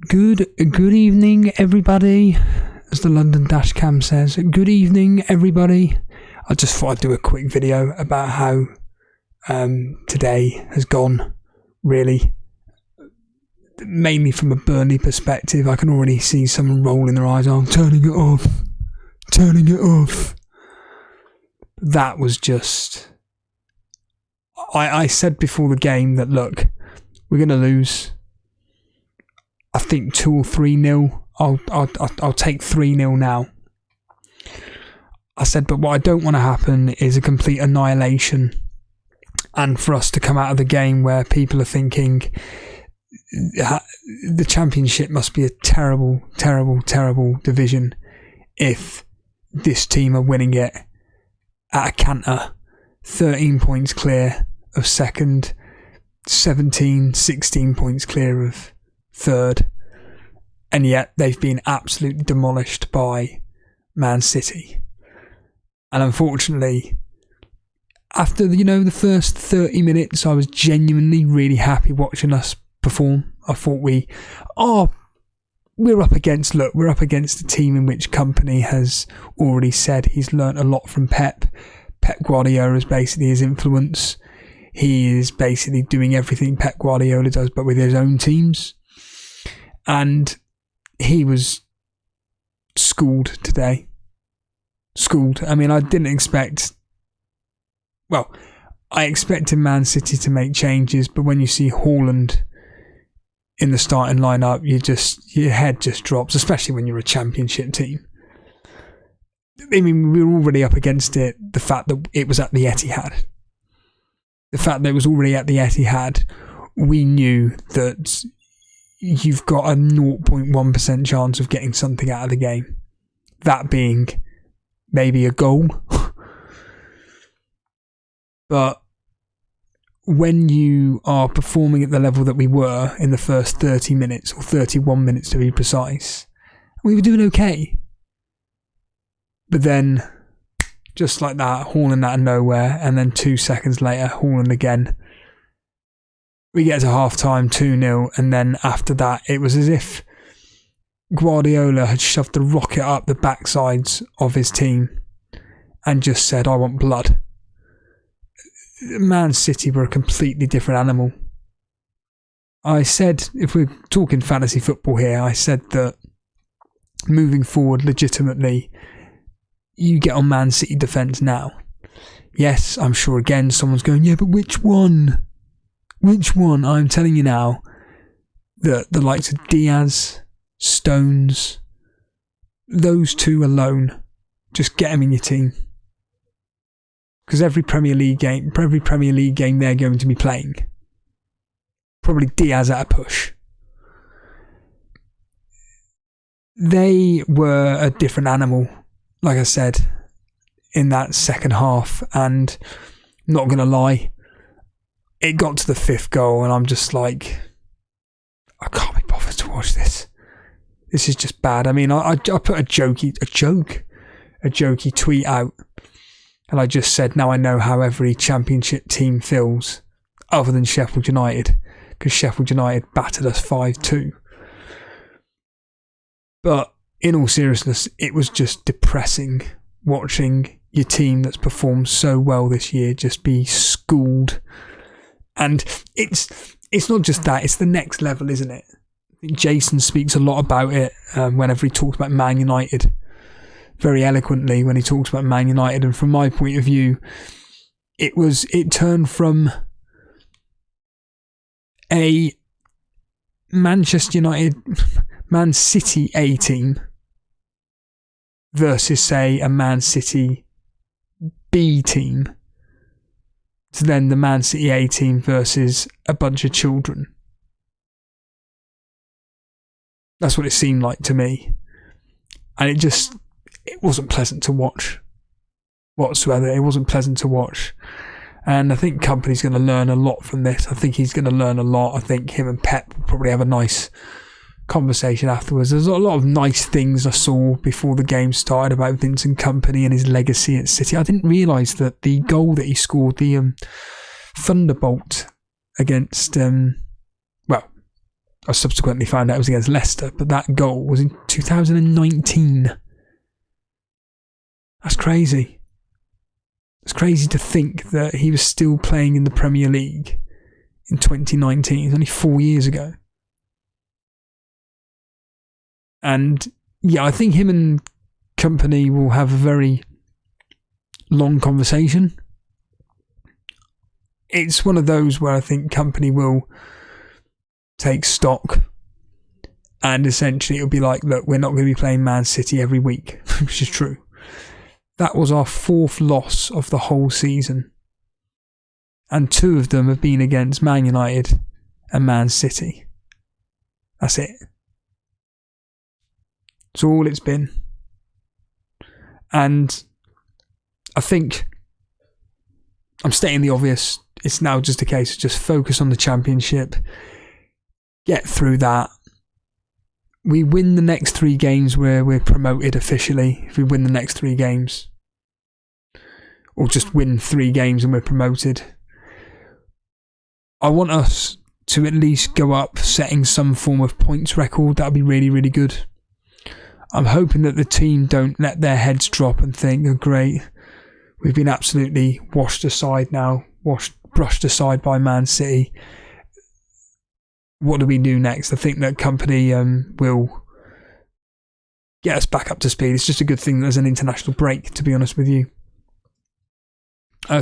Good evening, everybody, as the London dashcam says. Good evening, everybody. I just thought I'd do a quick video about how today has gone, really. Mainly from a Burnley perspective. I can already see someone rolling their eyes. I'm turning it off. That was just... I said before the game that, look, we're going to lose. I think 2 or 3-0. I'll take 3-0 now. I said, but what I don't want to happen is a complete annihilation, and for us to come out of the game where people are thinking the Championship must be a terrible, terrible, terrible division if this team are winning it at a canter, 13 points clear of second, 17, 16 points clear of third, and yet they've been absolutely demolished by Man City. And unfortunately, after the first 30 minutes, I was genuinely really happy watching us perform. I thought we're up against a team in which Company has already said he's learnt a lot from Pep. Pep Guardiola is basically his influence. He is basically doing everything Pep Guardiola does, but with his own teams. And he was schooled today. Schooled. I mean, I didn't expect... Well, I expected Man City to make changes, but when you see Haaland in the starting lineup, your head just drops, especially when you're a Championship team. I mean, we were already up against it. The fact that it was at the Etihad. The fact that it was already at the Etihad, we knew that you've got a 0.1% chance of getting something out of the game. That being maybe a goal. But when you are performing at the level that we were in the first 30 minutes, or 31 minutes to be precise, we were doing okay. But then, just like that, Haaland out of nowhere, and then 2 seconds later, Haaland again. We get to half-time, 2-0, and then after that, it was as if Guardiola had shoved the rocket up the backsides of his team and just said, I want blood. Man City were a completely different animal. I said, if we're talking fantasy football here, I said that moving forward legitimately, you get on Man City defence now. Yes, I'm sure again someone's going, yeah, but which one? Which one? I'm telling you now that the likes of Diaz, Stones, those two alone, just get them in your team. Because every Premier League game they're going to be playing, probably Diaz at a push. They were a different animal, like I said, in that second half, and not going to lie, it got to the 5th goal and I'm just like, I can't be bothered to watch this. This is just bad. I mean, I put a jokey tweet out, and I just said, now I know how every Championship team feels, other than Sheffield United, because Sheffield United battered us 5-2. But in all seriousness, it was just depressing watching your team that's performed so well this year just be schooled. And it's not just that, it's the next level, isn't it? I think Jason speaks a lot about it whenever he talks about Man United, very eloquently when he talks about Man United. And from my point of view, it turned from a Manchester United, Man City A team versus, say, a Man City B team, to then the Man City A team versus a bunch of children. That's what it seemed like to me. And it wasn't pleasant to watch whatsoever. It wasn't pleasant to watch. And I think Company's going to learn a lot from this. I think he's going to learn a lot. I think him and Pep will probably have a nice conversation afterwards. There's a lot of nice things I saw before the game started about Vincent Kompany and his legacy at City. I didn't realise that the goal that he scored, the Thunderbolt against I subsequently found out it was against Leicester, but that goal was in 2019. That's crazy. It's crazy to think that he was still playing in the Premier League in 2019. It's only 4 years ago. And yeah, I think him and company will have a very long conversation. It's one of those where I think company will take stock, and essentially it'll be like, look, we're not going to be playing Man City every week, which is true. That was our 4th loss of the whole season, and 2 of them have been against Man United and Man City. That's it. That's all it's been. And I think I'm stating the obvious. It's now just a case of just focus on the Championship, get through that. We win the next 3 games where we're promoted officially. If we win the next 3 games, or just win 3 games and we're promoted, I want us to at least go up setting some form of points record. That would be really, really good. I'm hoping that the team don't let their heads drop and think, oh great, we've been absolutely brushed aside by Man City. What do we do next? I think that company will get us back up to speed. It's just a good thing there's an international break, to be honest with you.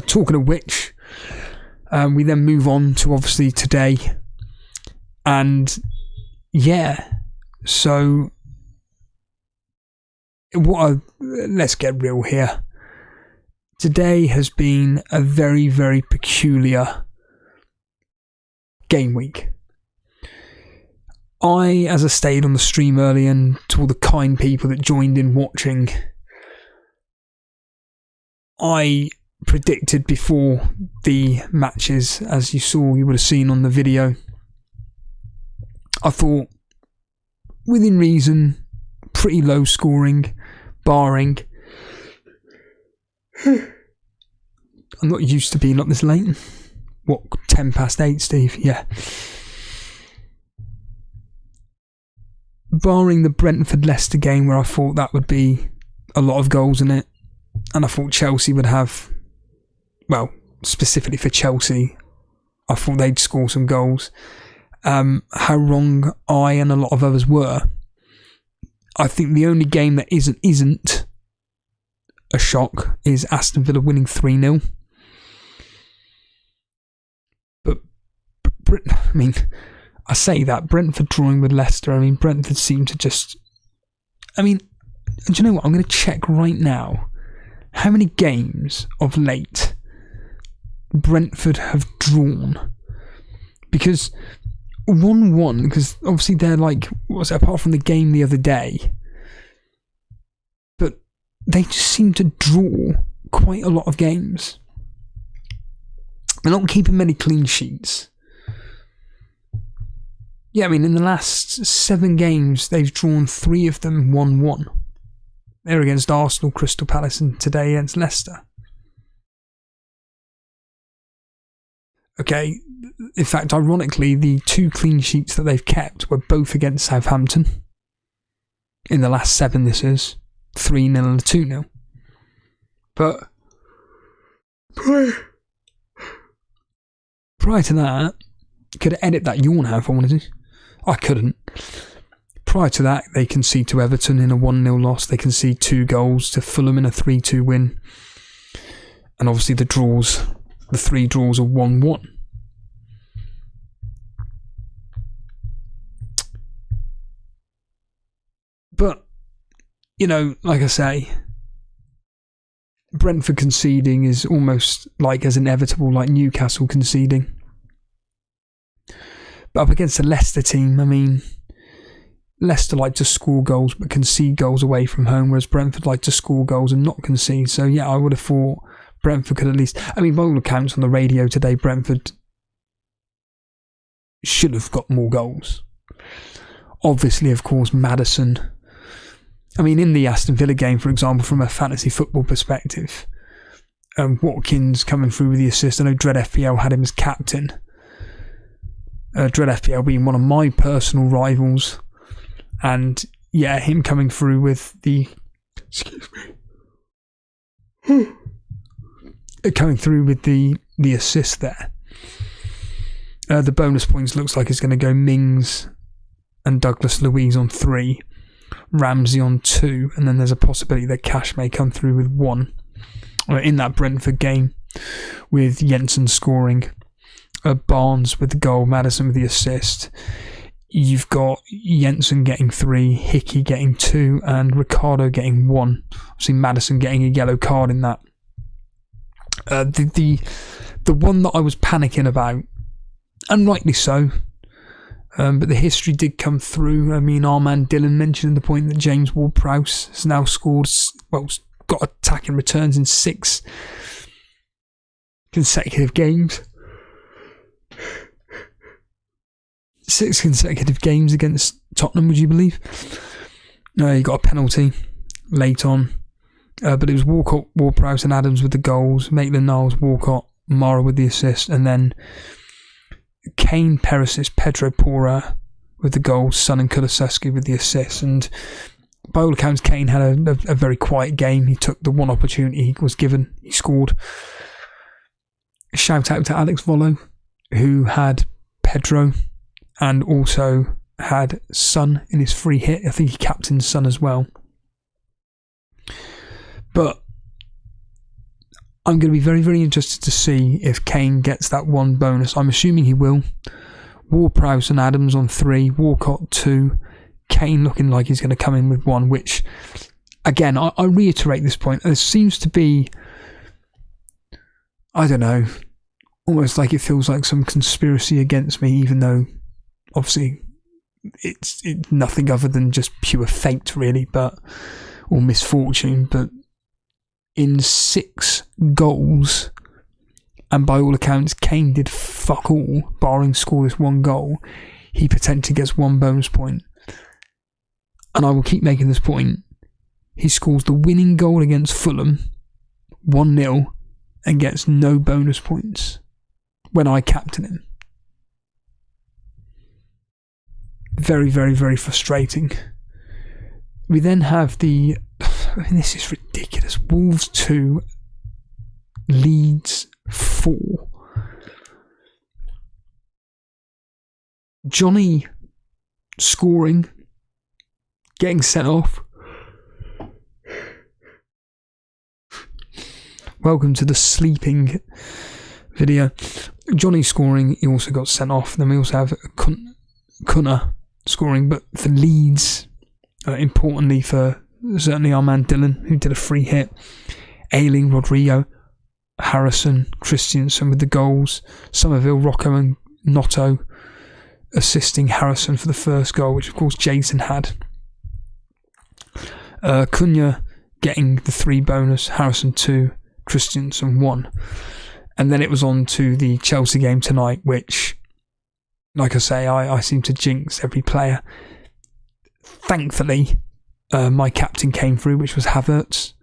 Talking of which, we then move on to obviously today. And yeah, so let's get real here. Today has been a very, very peculiar game week. As I stated on the stream earlier, and to all the kind people that joined in watching, I predicted before the matches, as you would have seen on the video, I thought, within reason, pretty low scoring, barring... I'm not used to being up this late. What, 8:10, Steve? Yeah. Barring the Brentford-Leicester game, where I thought that would be a lot of goals in it, and I thought Chelsea would have, well, specifically for Chelsea, I thought they'd score some goals. How wrong I and a lot of others were. I think the only game that isn't a shock is Aston Villa winning 3-0. But I mean, I say that Brentford drawing with Leicester. I mean, Brentford seem to just... I mean, do you know what? I'm going to check right now how many games of late Brentford have drawn. Because 1-1, because obviously they're like, apart from the game the other day, but they just seem to draw quite a lot of games. They're not keeping many clean sheets. Yeah, I mean, in the last 7 games, they've drawn 3 of them 1-1. They're against Arsenal, Crystal Palace, and today against Leicester. Okay, in fact, ironically, the 2 clean sheets that they've kept were both against Southampton. In the last 7, this is 3-0 and a 2-0. But prior to that, could edit that yawn out if I wanted to. I couldn't. Prior to that, they concede to Everton in a 1-0 loss. They concede 2 goals to Fulham in a 3-2 win. And obviously the 3 draws are 1-1. But, you know, like I say, Brentford conceding is almost like as inevitable like Newcastle conceding. But up against the Leicester team, I mean, Leicester like to score goals but concede goals away from home, whereas Brentford like to score goals and not concede. So yeah, I would have thought Brentford could at least... I mean, by all accounts on the radio today, Brentford should have got more goals. Obviously, of course, Maddison... I mean, in the Aston Villa game, for example, from a fantasy football perspective, Watkins coming through with the assist. I know Dread FPL had him as captain. Dread FPL being one of my personal rivals, and yeah, him coming through with the assist there. The bonus points looks like it's going to go Mings and Douglas Luiz on 3, Ramsey on 2, and then there's a possibility that Cash may come through with 1 in that Brentford game, with Jensen scoring, Barnes with the goal, Maddison with the assist. You've got Jensen getting 3, Hickey getting 2, and Ricardo getting 1. Obviously Maddison getting a yellow card in that. The one that I was panicking about, and rightly so, but the history did come through. I mean, our man Dylan mentioned the point that James Ward-Prowse has now scored, got attacking returns in 6 consecutive games. 6 consecutive games against Tottenham, would you believe? He got a penalty late on, but it was Walcott, Ward-Prowse and Adams with the goals, Maitland-Niles, Walcott, Mara with the assist, and then Kane, Perisic, Pedro Porra with the goals, Son and Kulusevski with the assists. And by all accounts, Kane had a very quiet game. He took the one opportunity he was given, he scored. Shout out to Alex Vollo, who had Pedro and also had Son in his free hit. I think he captained Son as well. But I'm going to be very, very interested to see if Kane gets that 1 bonus. I'm assuming he will. Ward-Prowse and Adams on 3, Walcott 2, Kane looking like he's going to come in with 1, which, again, I reiterate this point. There seems to be, I don't know, almost like it feels like some conspiracy against me, even though, obviously, it's nothing other than just pure fate, really, or misfortune, but in 6 goals, and by all accounts Kane did fuck all, barring score this 1 goal, he potentially gets 1 bonus point. And I will keep making this point. He scores the winning goal against Fulham, 1-0, and gets no bonus points when I captain him. Very, very, very frustrating. We then have this is ridiculous. Wolves 2, Leeds 4. Johnny scoring, getting sent off. Welcome to the sleeping video. Johnny scoring, he also got sent off. Then we also have Cunha scoring, but for Leeds, importantly for certainly our man Dylan, who did a free hit, Ayling, Rodrigo, Harrison, Christensen with the goals, Somerville, Rocco and Notto assisting Harrison for the first goal, which of course Jason had. Cunha getting the 3 bonus, Harrison 2, Christensen 1. And then it was on to the Chelsea game tonight, which, like I say, I seem to jinx every player. Thankfully, my captain came through, which was Havertz.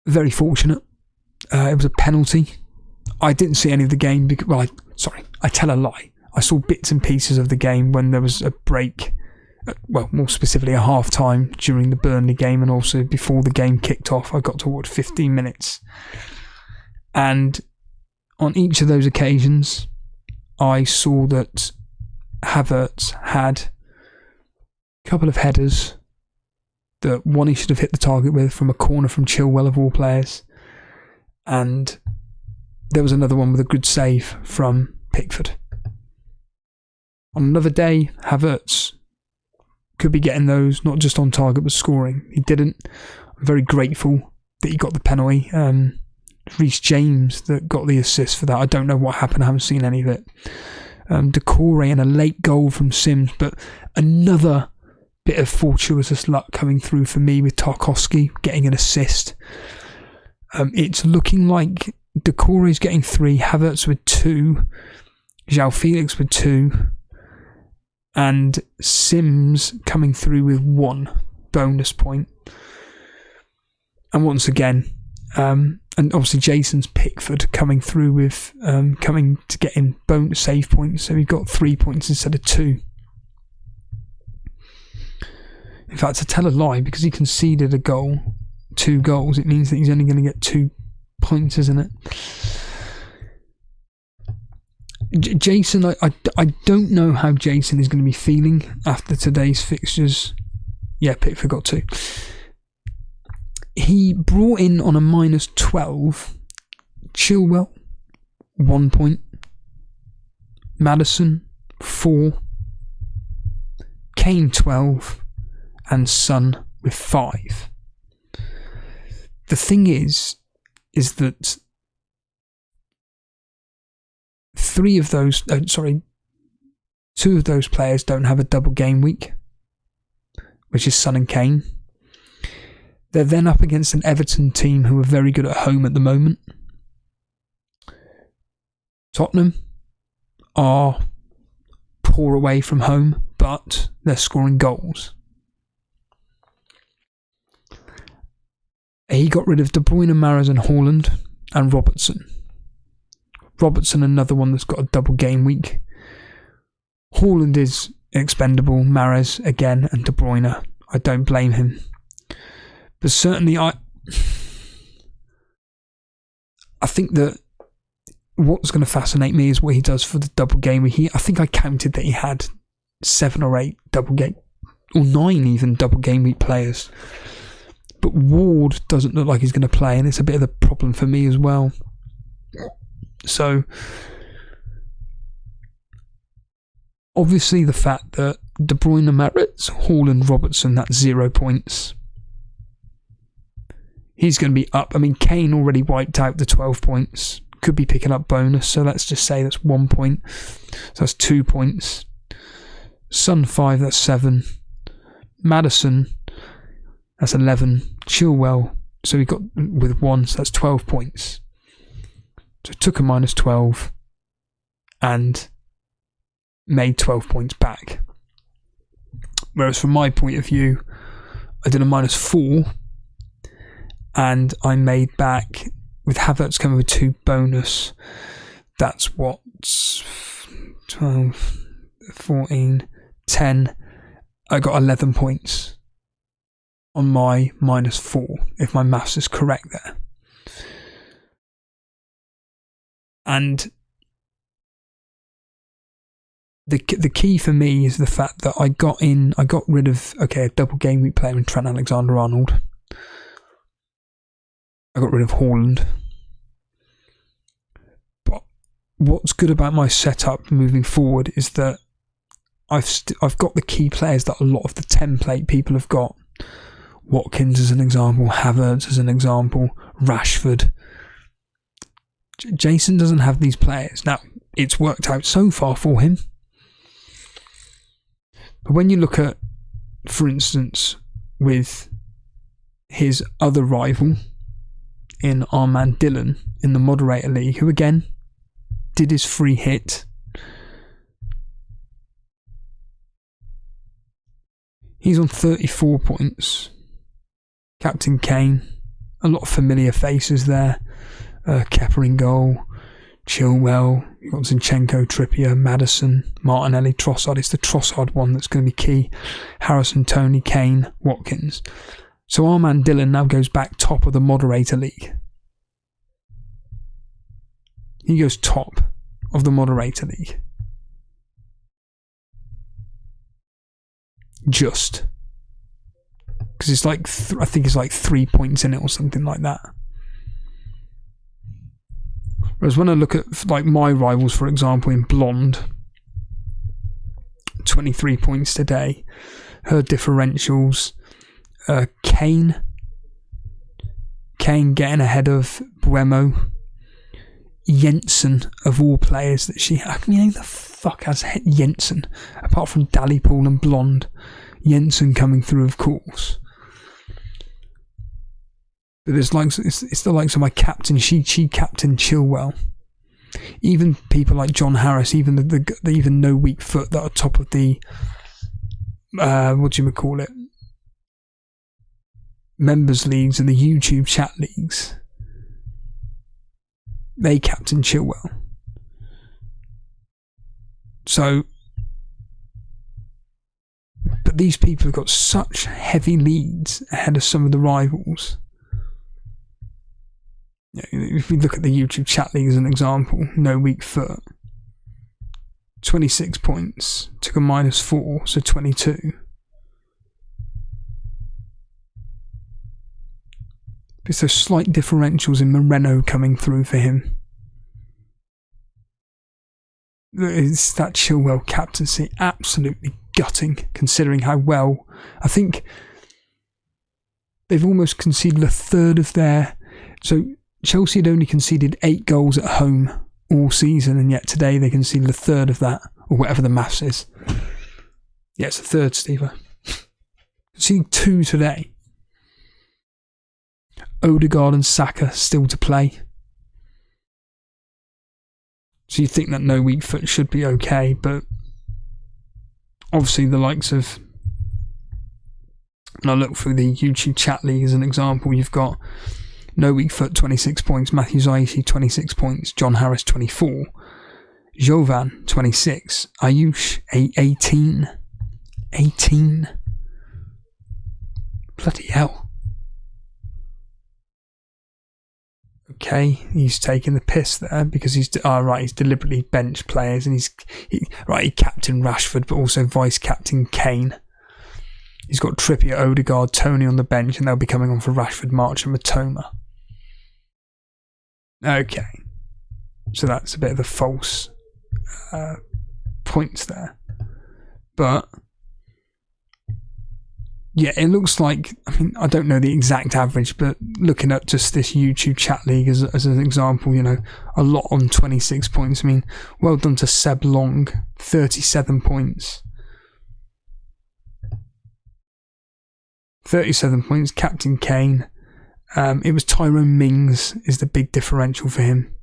Very fortunate. It was a penalty. I didn't see any of the game because, I tell a lie. I saw bits and pieces of the game when there was a break, more specifically a half time during the Burnley game, and also before the game kicked off. I got to watch 15 minutes. And on each of those occasions, I saw that Havertz had a couple of headers that one he should have hit the target with from a corner from Chilwell of all players, and there was another one with a good save from Pickford. On another day, Havertz could be getting those, not just on target but scoring. He didn't. I'm very grateful that he got the penalty. Reece James that got the assist for that. I don't know what happened, I haven't seen any of it. Decore and a late goal from Sims, but another bit of fortuitous luck coming through for me with Tarkowski getting an assist. It's looking like Decore is getting 3, Havertz with 2, João Felix with 2, and Sims coming through with 1 bonus point. And once again, And obviously Jason's Pickford coming through with coming to get him bonus save points, so he got 3 points instead of 2. In fact, to tell a lie, because he conceded 2 goals, it means that he's only going to get 2 points, isn't it? Jason, I don't know how Jason is going to be feeling after today's fixtures. Yeah, Pickford got 2. He brought in on a -12 Chilwell, 1 point. Maddison, 4. Kane, 12. And Son with 5. The thing is that 2 of those players don't have a double game week, which is Son and Kane. They're then up against an Everton team who are very good at home at the moment. Tottenham are poor away from home, but they're scoring goals. He got rid of De Bruyne, Mahrez and Haaland and Robertson. Robertson, another one that's got a double game week. Haaland is expendable, Mahrez again, and De Bruyne. I don't blame him. But certainly I think that what's going to fascinate me is what he does for the double game week. I think I counted that he had 7 or 8 double game, or 9 even double game week players. But Ward doesn't look like he's going to play, and it's a bit of a problem for me as well. So, obviously the fact that De Bruyne, Mahrez, Haaland, Robertson, that's 0 points. He's going to be up. I mean, Kane already wiped out the 12 points. Could be picking up bonus, so let's just say that's 1 point. So that's 2 points. Son, 5, that's 7. Maddison, that's 11. Chilwell, so we got with 1, so that's 12 points. So took a -12 and made 12 points back. Whereas from my point of view, I did a -4 and I made back, with Havertz coming with 2 bonus, that's what, 12, 14, 10. I got 11 points on my -4, if my maths is correct there. And the key for me is the fact that I got rid of a double game week player in Trent Alexander-Arnold. I got rid of Haaland. But what's good about my setup moving forward is that I've got the key players that a lot of the template people have got. Watkins as an example, Havertz as an example, Rashford. Jason doesn't have these players. Now, it's worked out so far for him. But when you look at, for instance, with his other rival in our man Dylan in the Moderator League, who again did his free hit. He's on 34 points. Captain Kane. A lot of familiar faces there. Kepa in goal. Chilwell. You've got Zinchenko, Trippier, Maddison, Martinelli, Trossard. It's the Trossard one that's going to be key. Harrison, Tony, Kane, Watkins. So our man Dylan now goes back top of the Moderator League. He goes top of the Moderator League. Just. Because it's like, I think it's like 3 points in it or something like that. Whereas when I look at like my rivals, for example, in Blonde, 23 points today. Her differentials. Kane getting ahead of Buemo. Jensen, of all players that she had. I mean, who the fuck has Jensen? Apart from Dallypool and Blonde. Jensen coming through, of course. But there's like, it's the likes of my captain. She captain Chilwell. Even people like John Harris, even the even No Weak Foot that are top of the what do you call it? Members leagues and the YouTube chat leagues. They captain Chilwell. So, but these people have got such heavy leads ahead of some of the rivals. If we look at the YouTube chat league as an example, no weak foot, 26 points, took a -4, so 22. There's those slight differentials in Moreno coming through for him. It's that Chilwell captaincy absolutely gutting, considering how well. I think they've almost conceded a third of their. So Chelsea had only conceded 8 goals at home all season, and yet today they conceded a third of that, or whatever the maths is. Yeah, it's a third, Steve. Conceding 2 today. Odegaard and Saka still to play. So you think that no weak foot should be okay, but obviously the likes of, and I look through the YouTube chat league as an example, you've got no weak foot 26 points, Matthew Zaishi 26 points, John Harris 24, Jovan 26, Ayush 18. Bloody hell. Okay, he's taking the piss there because he's deliberately bench players, and he captained Rashford but also vice captain Kane. He's got Trippier, Odegaard, Tony on the bench, and they'll be coming on for Rashford, March and Matoma. Okay, so that's a bit of the false points there, but yeah, it looks like, I mean, I don't know the exact average, but looking at just this YouTube chat league as an example, a lot on 26 points. I mean, well done to Seb Long, 37 points. 37 points, Captain Kane. It was Tyrone Mings is the big differential for him.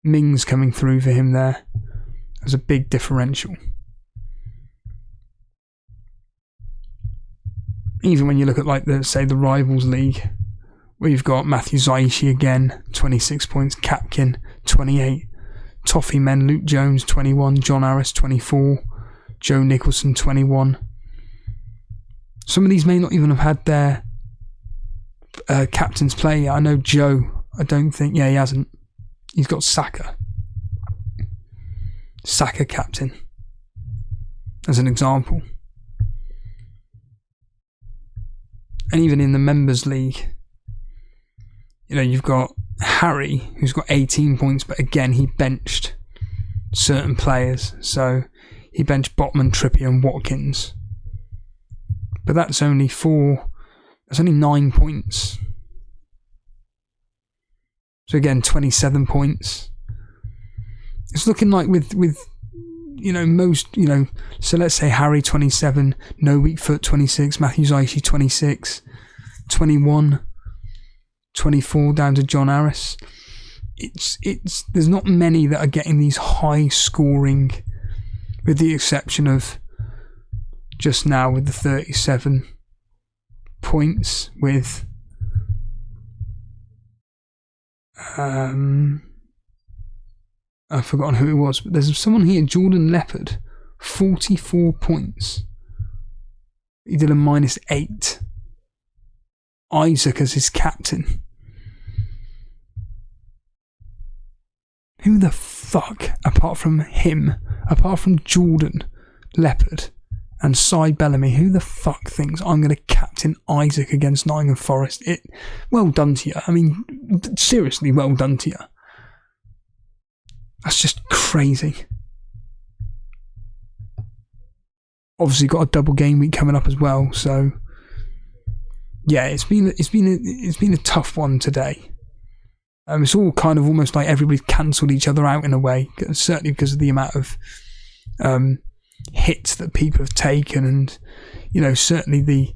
Mings coming through for him there as a big differential. Even when you look at, like, the Rivals League, where you've got Matthew Zaishi again, 26 points, Capkin, 28, Toffee Men, Luke Jones, 21, John Harris, 24, Joe Nicholson, 21. Some of these may not even have had their captains play. I know Joe, I don't think, he hasn't. He's got Saka. Saka captain, as an example. And even in the Members League, you've got Harry, who's got 18 points, but again, he benched certain players. So he benched Botman, Trippier and Watkins. But that's only 9 points. So again, 27 points. It's looking like with most, so let's say Harry 27, no weak foot 26, Matthew Zaishi 26, 21, 24 down to John Harris. There's not many that are getting these high scoring, with the exception of just now with the 37 points with I've forgotten who it was, but there's someone here, Jordan Leopard, 44 points. He did a -8. Isaac as his captain. Who the fuck, apart from him, apart from Jordan Leopard and Cy Bellamy, who the fuck thinks I'm going to captain Isaac against Nottingham Forest? Well done to you. I mean, seriously, well done to you. That's just crazy. Obviously got a double game week coming up as well, so yeah, it's been a tough one today. It's all kind of almost like everybody's cancelled each other out in a way, certainly because of the amount of hits that people have taken, and certainly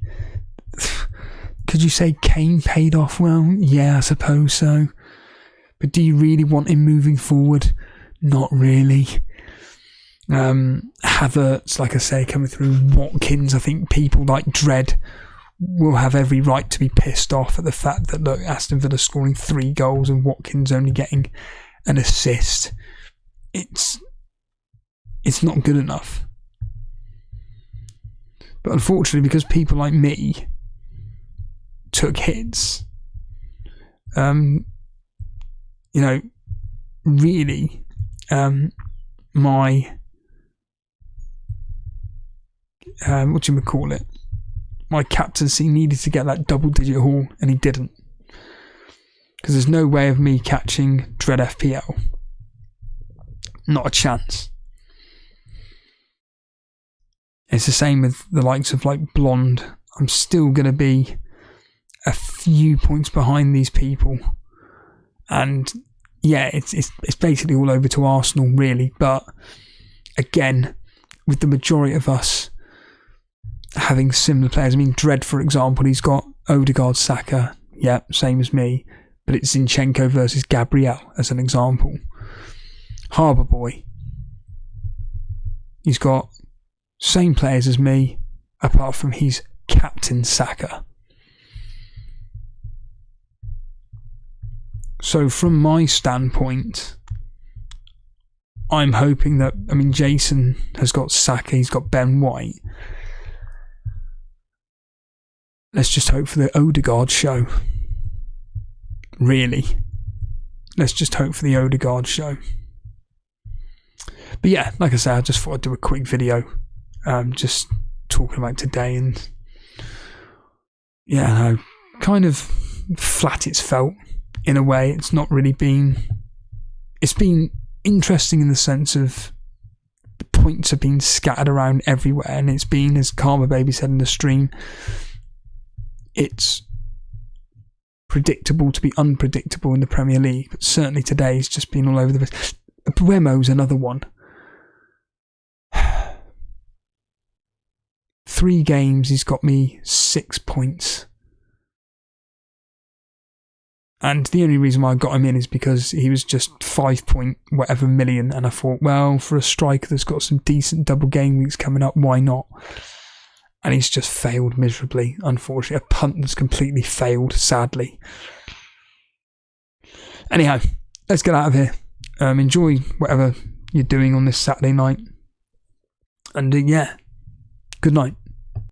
could you say Kane paid off? Well, yeah, I suppose so. But do you really want him moving forward? Not really. Havertz, like I say, coming through. Watkins, I think people like dread will have every right to be pissed off at the fact that, look, Aston Villa scoring 3 goals and Watkins only getting an assist. It's not good enough. But unfortunately, because people like me took hits, really, my my captaincy needed to get that double-digit haul, and he didn't. Because there's no way of me catching Dread FPL. Not a chance. It's the same with the likes of like Blonde. I'm still going to be a few points behind these people. And yeah, it's basically all over to Arsenal, really. But again, with the majority of us having similar players, I mean, Dread, for example, he's got Odegaard, Saka, yeah, same as me, but it's Zinchenko versus Gabriel as an example. Harbour Boy, he's got same players as me, apart from he's captain Saka. So from my standpoint, I'm hoping that, I mean, Jason has got Saka, he's got Ben White. Let's just hope for the Odegaard show. Really. Let's just hope for the Odegaard show. But yeah, like I said, I just thought I'd do a quick video. Just talking about today, and yeah, kind of flat it's felt in a way. It's not really been, it's been interesting in the sense of the points have been scattered around everywhere, and it's been, as Karma Baby said in the stream, it's predictable to be unpredictable in the Premier League, but certainly today it's just been all over the place. Buemo's another one. 3 games, he's got me 6 points. And the only reason why I got him in is because he was just 5 point whatever million, and I thought, well, for a striker that's got some decent double game weeks coming up, why not? And he's just failed miserably, unfortunately. A punt that's completely failed, sadly. Anyhow, let's get out of here. Enjoy whatever you're doing on this Saturday night. And yeah, good night.